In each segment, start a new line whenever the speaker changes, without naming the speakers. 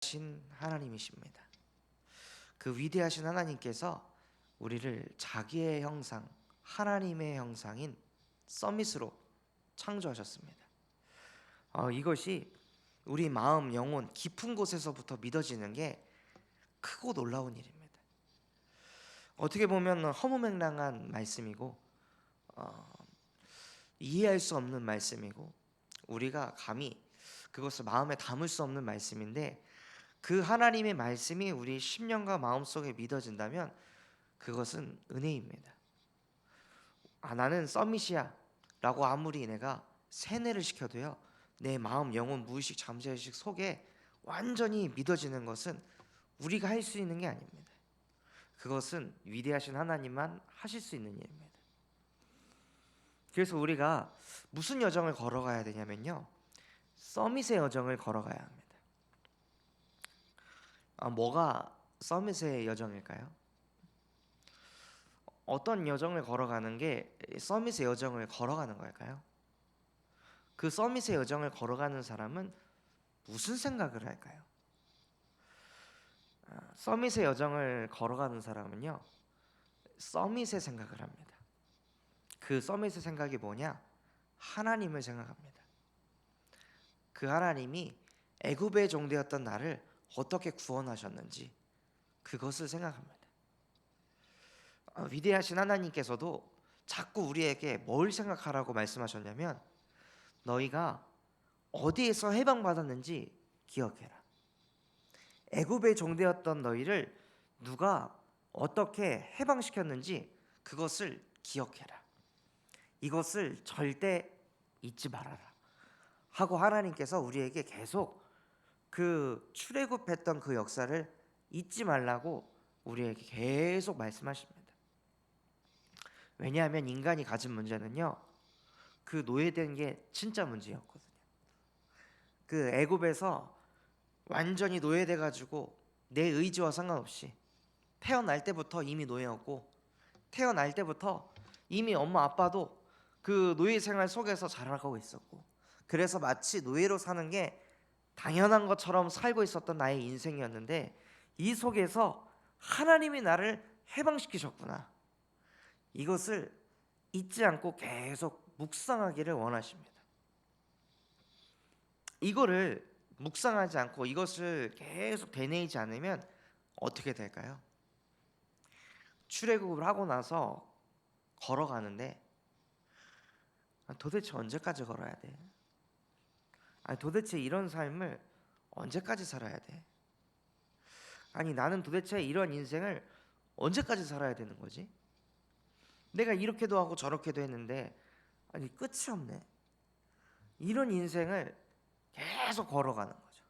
위대하신 하나님이십니다. 그 위대하신 하나님께서 우리를 자기의 형상, 하나님의 형상인 서밋으로 창조하셨습니다. 이것이 우리 마음, 영혼 깊은 곳에서부터 믿어지는 게 크고 놀라운 일입니다. 어떻게 보면 허무맹랑한 말씀이고 이해할 수 없는 말씀이고 우리가 감히 그것을 마음에 담을 수 없는 말씀인데, 그 하나님의 말씀이 우리 심령과 마음속에 믿어진다면 그것은 은혜입니다. 나는 서밋이야 라고 아무리 내가 세뇌를 시켜도요, 내 마음, 영혼, 무의식, 잠재의식 속에 완전히 믿어지는 것은 우리가 할 수 있는 게 아닙니다. 그것은 위대하신 하나님만 하실 수 있는 일입니다. 그래서 우리가 무슨 여정을 걸어가야 되냐면요, 서밋의 여정을 걸어가야 합니다. 뭐가 서밋의 여정일까요? 어떤 여정을 걸어가는 게 서밋의 여정을 걸어가는 걸까요? 그 서밋의 여정을 걸어가는 사람은 무슨 생각을 할까요? 서밋의 여정을 걸어가는 사람은요, 서밋의 생각을 합니다. 그 서밋의 생각이 뭐냐? 하나님을 생각합니다. 그 하나님이 애굽의 종되었던 나를 어떻게 구원하셨는지 그것을 생각합니다. 위대하신 하나님께서도 자꾸 우리에게 뭘 생각하라고 말씀하셨냐면, 너희가 어디에서 해방받았는지 기억해라. 애굽의 종되었던 너희를 누가 어떻게 해방시켰는지 그것을 기억해라. 이것을 절대 잊지 말아라 하고 하나님께서 우리에게 계속 그 출애굽했던 그 역사를 잊지 말라고 우리에게 계속 말씀하십니다. 왜냐하면 인간이 가진 문제는요, 그 노예된 게 진짜 문제였거든요. 그 애굽에서 완전히 노예돼 가지고 내 의지와 상관없이 태어날 때부터 이미 노예였고, 태어날 때부터 이미 엄마 아빠도 그 노예 생활 속에서 자라고 있었고, 그래서 마치 노예로 사는 게 당연한 것처럼 살고 있었던 나의 인생이었는데, 이 속에서 하나님이 나를 해방시키셨구나, 이것을 잊지 않고 계속 묵상하기를 원하십니다. 이거를 묵상하지 않고 이것을 계속 되뇌이지 않으면 어떻게 될까요? 출애굽을 하고 나서 걸어가는데 도대체 언제까지 걸어야 돼? 도대체 이런 삶을 언제까지 살아야 돼? 나는 도대체 이런 인생을 언제까지 살아야 되는 거지? 내가 이렇게도 하고 저렇게도 했는데 끝이 없네. 이런 인생을 계속 걸어가는 거죠.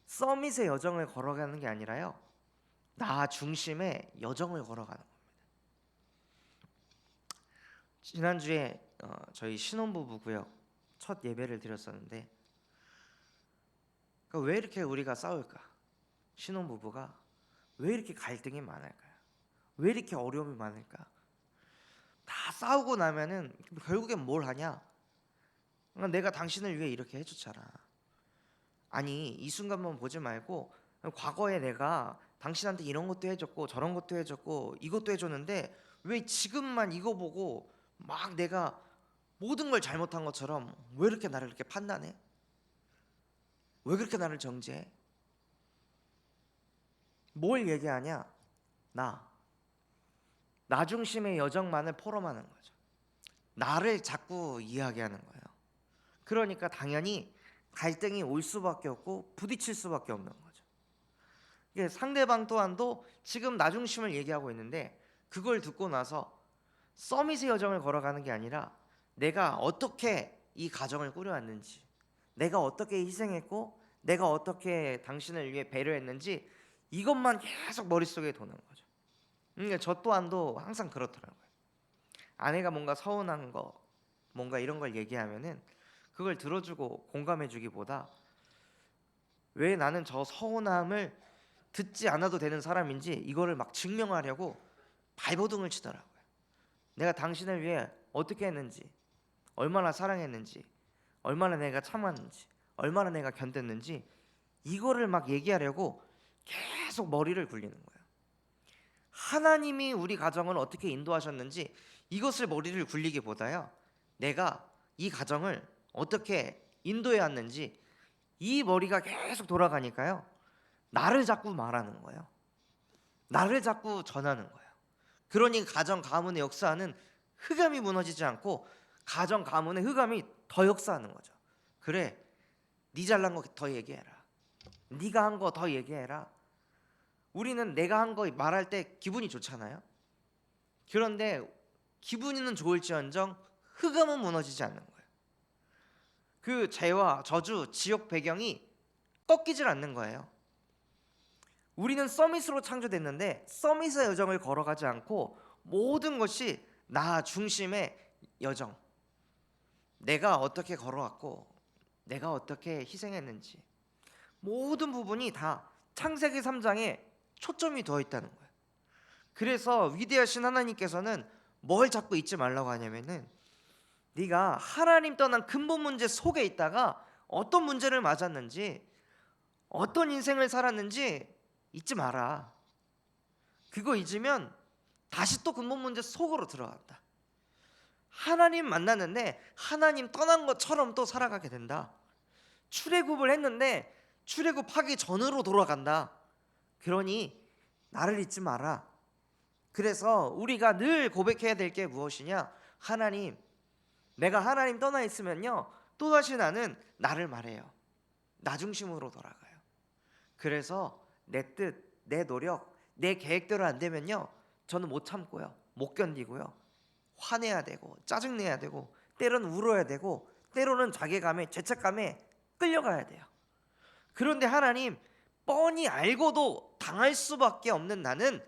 서밋의 여정을 걸어가는 게 아니라요, 나 중심의 여정을 걸어가는 겁니다. 지난주에 저희 신혼부부 구역 첫 예배를 드렸었는데, 왜 이렇게 우리가 싸울까? 신혼부부가 왜 이렇게 갈등이 많을까요? 왜 이렇게 어려움이 많을까? 다 싸우고 나면은 결국엔 뭘 하냐? 내가 당신을 위해 이렇게 해줬잖아. 이 순간만 보지 말고 과거에 내가 당신한테 이런 것도 해줬고 저런 것도 해줬고 이것도 해줬는데 왜 지금만 이거 보고 막 내가 모든 걸 잘못한 것처럼 왜 이렇게 나를 이렇게 판단해? 왜 그렇게 나를 정죄해? 뭘 얘기하냐? 나 중심의 여정만을 포럼하는 거죠. 나를 자꾸 이야기하는 거예요. 그러니까 당연히 갈등이 올 수밖에 없고 부딪힐 수밖에 없는 거죠. 이게 상대방 또한도 지금 나 중심을 얘기하고 있는데, 그걸 듣고 나서 서밋의 여정을 걸어가는 게 아니라 내가 어떻게 이 가정을 꾸려왔는지, 내가 어떻게 희생했고 내가 어떻게 당신을 위해 배려했는지, 이것만 계속 머릿속에 도는 거죠. 그러니까 저 또한도 항상 그렇더라고요. 아내가 뭔가 서운한 거, 뭔가 이런 걸 얘기하면은 그걸 들어주고 공감해주기보다 왜 나는 저 서운함을 듣지 않아도 되는 사람인지 이거를 막 증명하려고 발버둥을 치더라고요. 내가 당신을 위해 어떻게 했는지, 얼마나 사랑했는지, 얼마나 내가 참았는지, 얼마나 내가 견뎠는지, 이거를 막 얘기하려고 계속 머리를 굴리는 거예요. 하나님이 우리 가정을 어떻게 인도하셨는지 이것을 머리를 굴리기보다요, 내가 이 가정을 어떻게 인도해 왔는지 이 머리가 계속 돌아가니까요, 나를 자꾸 말하는 거예요. 나를 자꾸 전하는 거예요. 그러니 가정 가문의 역사는 흑암이 무너지지 않고 가정 가문의 흑암이 더 역사하는 거죠. 그래, 네 잘난 거 더 얘기해라. 네가 한 거 더 얘기해라. 우리는 내가 한 거 말할 때 기분이 좋잖아요. 그런데 기분은 좋을지언정 흑암은 무너지지 않는 거예요. 그 죄와 저주, 지옥 배경이 꺾이질 않는 거예요. 우리는 서밋으로 창조됐는데 서밋의 여정을 걸어가지 않고 모든 것이 나 중심의 여정, 내가 어떻게 걸어왔고 내가 어떻게 희생했는지 모든 부분이 다 창세기 3장에 초점이 되어 있다는 거예요. 그래서 위대하신 하나님께서는 뭘 자꾸 잊지 말라고 하냐면은, 네가 하나님 떠난 근본 문제 속에 있다가 어떤 문제를 맞았는지 어떤 인생을 살았는지 잊지 마라. 그거 잊으면 다시 또 근본 문제 속으로 들어간다. 하나님 만났는데 하나님 떠난 것처럼 또 살아가게 된다. 출애굽을 했는데 출애굽하기 전으로 돌아간다. 그러니 나를 잊지 마라. 그래서 우리가 늘 고백해야 될 게 무엇이냐? 하나님, 내가 하나님 떠나 있으면요, 또다시 나는 나를 말해요. 나 중심으로 돌아가요. 그래서 내 뜻, 내 노력, 내 계획대로 안 되면요, 저는 못 참고요, 못 견디고요, 화내야 되고 짜증내야 되고 때로는 울어야 되고 때로는 자괴감에 죄책감에 끌려가야 돼요. 그런데 하나님, 뻔히 알고도 당할 수밖에 없는 나는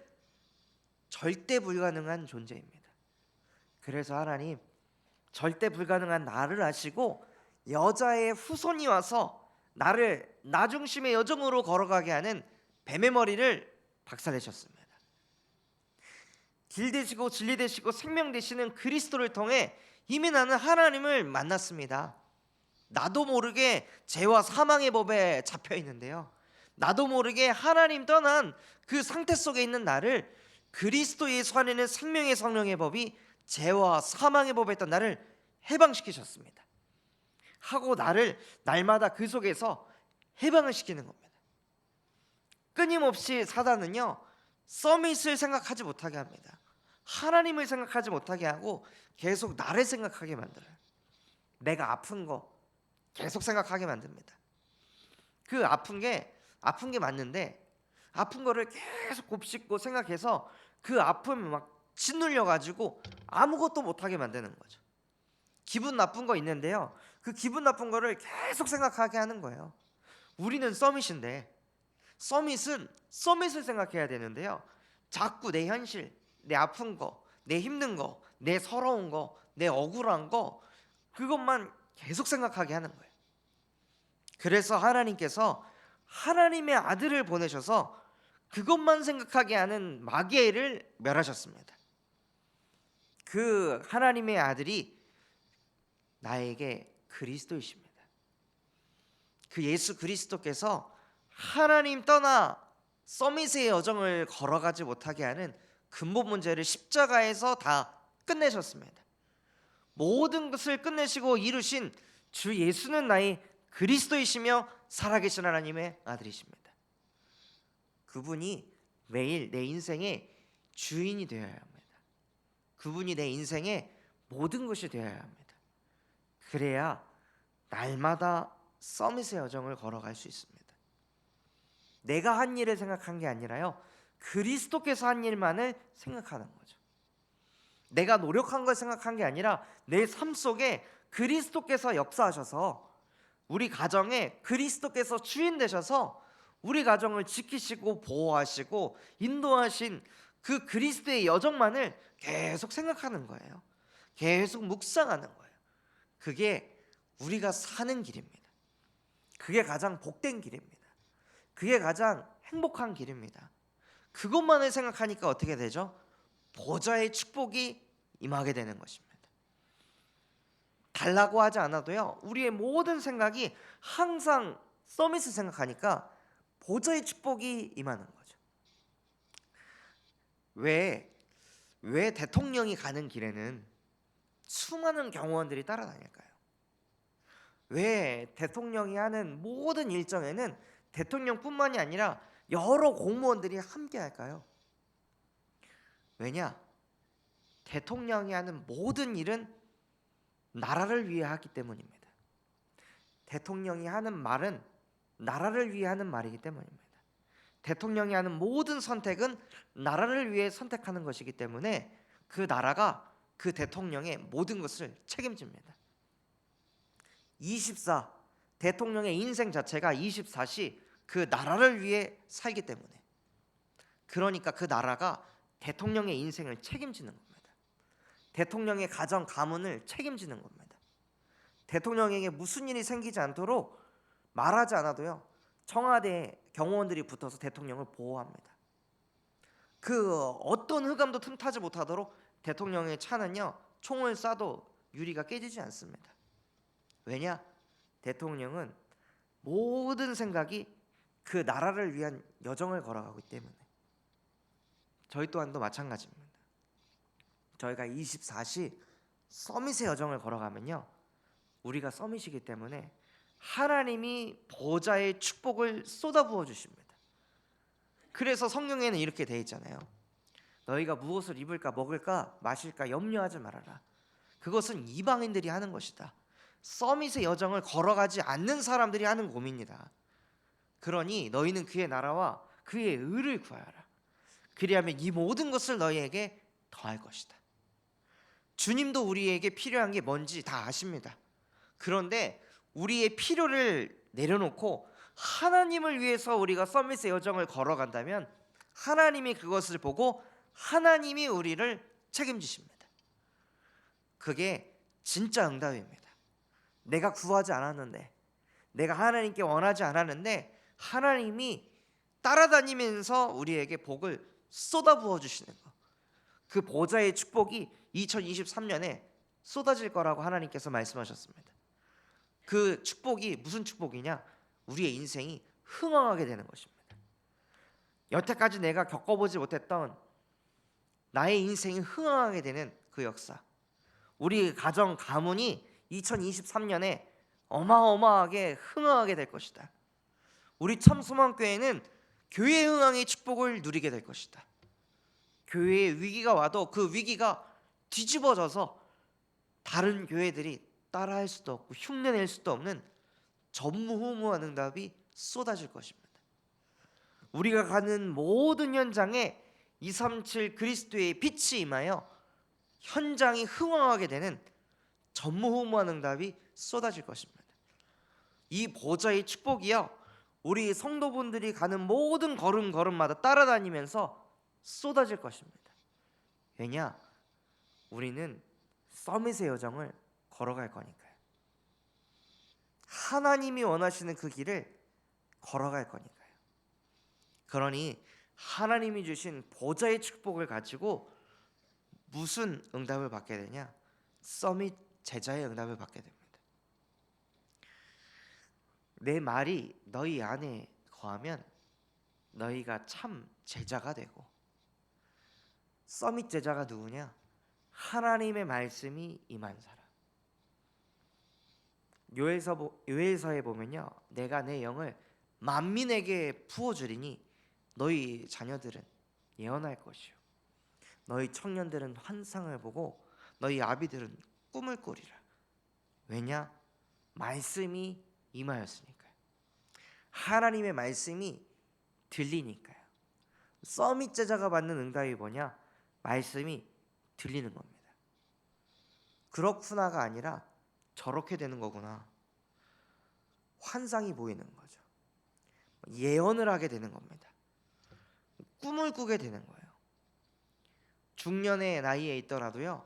절대 불가능한 존재입니다. 그래서 하나님, 절대 불가능한 나를 아시고 여자의 후손이 와서 나를 나 중심의 여정으로 걸어가게 하는 뱀의 머리를 박살내셨습니다. 길 되시고 진리 되시고 생명 되시는 그리스도를 통해 이미 나는 하나님을 만났습니다. 나도 모르게 죄와 사망의 법에 잡혀 있는데요, 나도 모르게 하나님 떠난 그 상태 속에 있는 나를 그리스도 예수 안에는 생명의 성령의 법이 죄와 사망의 법에 있던 나를 해방시키셨습니다. 하고 나를 날마다 그 속에서 해방을 시키는 겁니다. 끊임없이 사단은요, 서밋을 생각하지 못하게 합니다. 하나님을 생각하지 못하게 하고 계속 나를 생각하게 만들어요. 내가 아픈 거 계속 생각하게 만듭니다. 그 아픈 게 맞는데 아픈 거를 계속 곱씹고 생각해서 그 아픔을 막 짓눌려 가지고 아무것도 못하게 만드는 거죠. 기분 나쁜 거 있는데요, 그 기분 나쁜 거를 계속 생각하게 하는 거예요. 우리는 서밋인데 서밋은 서밋을 생각해야 되는데요, 자꾸 내 현실, 내 아픈 거, 내 힘든 거, 내 서러운 거, 내 억울한 거, 그것만 계속 생각하게 하는 거예요. 그래서 하나님께서 하나님의 아들을 보내셔서 그것만 생각하게 하는 마귀를 멸하셨습니다. 그 하나님의 아들이 나에게 그리스도이십니다. 그 예수 그리스도께서 하나님 떠나 서밋의 여정을 걸어가지 못하게 하는 근본 문제를 십자가에서 다 끝내셨습니다. 모든 것을 끝내시고 이루신 주 예수는 나의 그리스도이시며 살아계신 하나님의 아들이십니다. 그분이 매일 내 인생의 주인이 되어야 합니다. 그분이 내 인생의 모든 것이 되어야 합니다. 그래야 날마다 서밋의 여정을 걸어갈 수 있습니다. 내가 한 일을 생각한 게 아니라요, 그리스도께서 한 일만을 생각하는 거죠. 내가 노력한 걸 생각한 게 아니라 내 삶 속에 그리스도께서 역사하셔서 우리 가정에 그리스도께서 주인 되셔서 우리 가정을 지키시고 보호하시고 인도하신 그 그리스도의 여정만을 계속 생각하는 거예요. 계속 묵상하는 거예요. 그게 우리가 사는 길입니다. 그게 가장 복된 길입니다. 그게 가장 행복한 길입니다. 그것만을 생각하니까 어떻게 되죠? 보좌의 축복이 임하게 되는 것입니다. 달라고 하지 않아도요, 우리의 모든 생각이 항상 서밋을 생각하니까 보좌의 축복이 임하는 거죠. 왜 대통령이 가는 길에는 수많은 경호원들이 따라다닐까요? 왜 대통령이 하는 모든 일정에는 대통령뿐만이 아니라 여러 공무원들이 함께 할까요? 왜냐? 대통령이 하는 모든 일은 나라를 위해 하기 때문입니다. 대통령이 하는 말은 나라를 위해 하는 말이기 때문입니다. 대통령이 하는 모든 선택은 나라를 위해 선택하는 것이기 때문에 그 나라가 그 대통령의 모든 것을 책임집니다. 24 대통령의 인생 자체가 24시 그 나라를 위해 살기 때문에, 그러니까 그 나라가 대통령의 인생을 책임지는 겁니다. 대통령의 가정 가문을 책임지는 겁니다. 대통령에게 무슨 일이 생기지 않도록 말하지 않아도요, 청와대 경호원들이 붙어서 대통령을 보호합니다. 그 어떤 흑암도 틈타지 못하도록 대통령의 차는요, 총을 쏴도 유리가 깨지지 않습니다. 왜냐? 대통령은 모든 생각이 그 나라를 위한 여정을 걸어가기 때문에. 저희 또한도 마찬가지입니다. 저희가 24시 서밋의 여정을 걸어가면요, 우리가 서밋이기 때문에 하나님이 보좌의 축복을 쏟아부어 주십니다. 그래서 성경에는 이렇게 돼 있잖아요. 너희가 무엇을 입을까 먹을까 마실까 염려하지 말아라. 그것은 이방인들이 하는 것이다. 서밋의 여정을 걸어가지 않는 사람들이 하는 고민이다. 그러니 너희는 그의 나라와 그의 의를 구하라. 그리하면 이 모든 것을 너희에게 더할 것이다. 주님도 우리에게 필요한 게 뭔지 다 아십니다. 그런데 우리의 필요를 내려놓고 하나님을 위해서 우리가 서밋의 여정을 걸어간다면 하나님이 그것을 보고 하나님이 우리를 책임지십니다. 그게 진짜 응답입니다. 내가 구하지 않았는데, 내가 하나님께 원하지 않았는데 하나님이 따라다니면서 우리에게 복을 쏟아부어 주시는 것, 그 보좌의 축복이 2023년에 쏟아질 거라고 하나님께서 말씀하셨습니다. 그 축복이 무슨 축복이냐? 우리의 인생이 흥황하게 되는 것입니다. 여태까지 내가 겪어보지 못했던 나의 인생이 흥황하게 되는 그 역사, 우리 가정 가문이 2023년에 어마어마하게 흥황하게 될 것이다. 우리 참소망교회는 교회 흥황의 축복을 누리게 될 것이다. 교회에 위기가 와도 그 위기가 뒤집어져서 다른 교회들이 따라할 수도 없고 흉내낼 수도 없는 전무후무한 응답이 쏟아질 것입니다. 우리가 가는 모든 현장에 237 그리스도의 빛이 임하여 현장이 흥황하게 되는 전무후무한 응답이 쏟아질 것입니다. 이 보좌의 축복이요, 우리 성도분들이 가는 모든 걸음걸음마다 따라다니면서 쏟아질 것입니다. 왜냐? 우리는 서밋의 여정을 걸어갈 거니까요. 하나님이 원하시는 그 길을 걸어갈 거니까요. 그러니 하나님이 주신 보좌의 축복을 가지고 무슨 응답을 받게 되냐? 서밋 제자의 응답을 받게 됩니다. 내 말이 너희 안에 거하면 너희가 참 제자가 되고. 서밋 제자가 누구냐? 하나님의 말씀이 임한 사람. 요엘서에 보면요, 내가 내 영을 만민에게 부어주리니 너희 자녀들은 예언할 것이요, 너희 청년들은 환상을 보고 너희 아비들은 꿈을 꾸리라. 왜냐? 말씀이 임하였으니까요. 하나님의 말씀이 들리니까요. 서밋 제자가 받는 응답이 뭐냐? 말씀이 들리는 겁니다. 그렇구나가 아니라 저렇게 되는 거구나, 환상이 보이는 거죠. 예언을 하게 되는 겁니다. 꿈을 꾸게 되는 거예요. 중년의 나이에 있더라도요,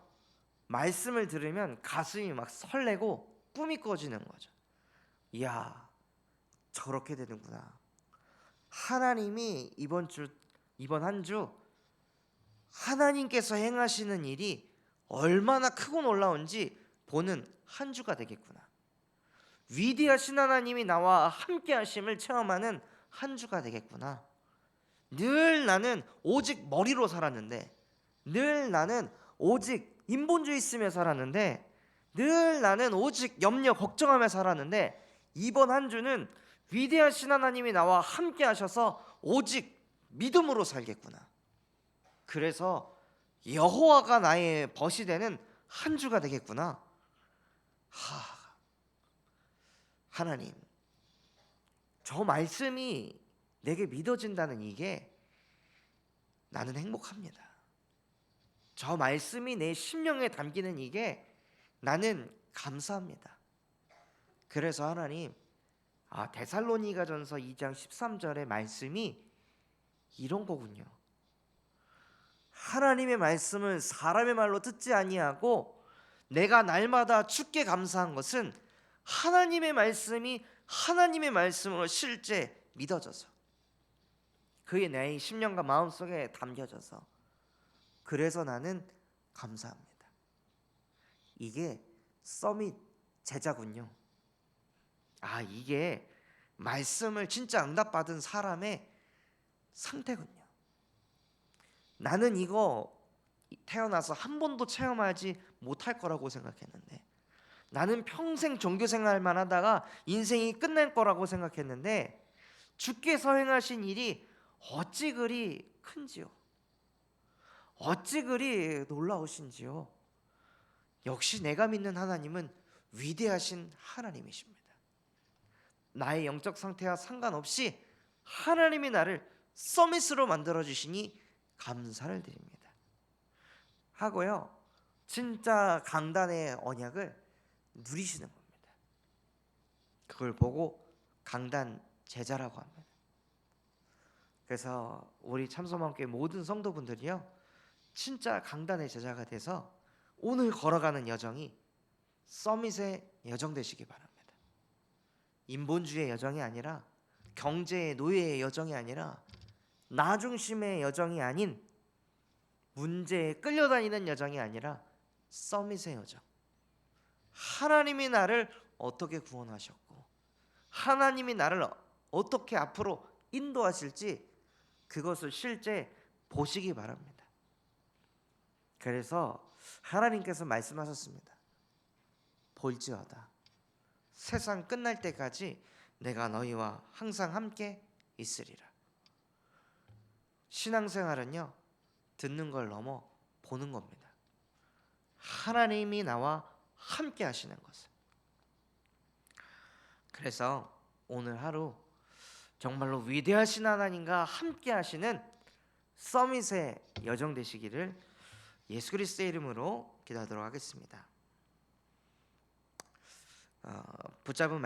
말씀을 들으면 가슴이 막 설레고 꿈이 꿔지는 거죠. 이야, 저렇게 되는구나. 하나님이 이번 한 주 하나님께서 행하시는 일이 얼마나 크고 놀라운지 보는 한 주가 되겠구나. 위대하신 하나님이 나와 함께 하심을 체험하는 한 주가 되겠구나. 늘 나는 오직 머리로 살았는데, 늘 나는 오직 인본주의 있으며 살았는데, 늘 나는 오직 염려 걱정하며 살았는데, 이번 한 주는 위대하신 하나님이 나와 함께 하셔서 오직 믿음으로 살겠구나. 그래서 여호와가 나의 벗이 되는 한 주가 되겠구나. 하나님, 저 말씀이 내게 믿어진다는 이게 나는 행복합니다. 저 말씀이 내 심령에 담기는 이게 나는 감사합니다. 그래서 하나님, 데살로니가전서 2장 13절의 말씀이 이런 거군요. 하나님의 말씀을 사람의 말로 듣지 아니하고 내가 날마다 주께 감사한 것은 하나님의 말씀이 하나님의 말씀으로 실제 믿어져서, 그게 내 심령과 마음속에 담겨져서, 그래서 나는 감사합니다. 이게 서밋 제자군요. 이게 말씀을 진짜 응답받은 사람의 상태군요. 나는 이거 태어나서 한 번도 체험하지 못할 거라고 생각했는데, 나는 평생 종교생활만 하다가 인생이 끝날 거라고 생각했는데, 주께서 행하신 일이 어찌 그리 큰지요, 어찌 그리 놀라우신지요. 역시 내가 믿는 하나님은 위대하신 하나님이십니다. 나의 영적 상태와 상관없이 하나님이 나를 서밋으로 만들어주시니 감사를 드립니다 하고요, 진짜 강단의 언약을 누리시는 겁니다. 그걸 보고 강단 제자라고 합니다. 그래서 우리 참소망교회 모든 성도분들이요, 진짜 강단의 제자가 돼서 오늘 걸어가는 여정이 서밋의 여정 되시기 바랍니다. 인본주의의 여정이 아니라, 경제의 노예의 여정이 아니라, 나 중심의 여정이 아닌, 문제에 끌려다니는 여정이 아니라 서밋의 여정. 하나님이 나를 어떻게 구원하셨고 하나님이 나를 어떻게 앞으로 인도하실지 그것을 실제 보시기 바랍니다. 그래서 하나님께서 말씀하셨습니다. 볼지어다 세상 끝날 때까지 내가 너희와 항상 함께 있으리라. 신앙생활은요, 듣는 걸 넘어 보는 겁니다. 하나님이 나와 함께 하시는 것을. 그래서 오늘 하루 정말로 위대하신 하나님과 함께 하시는 서밋의 여정 되시기를 예수 그리스도의 이름으로 기도하도록 하겠습니다. 붙잡은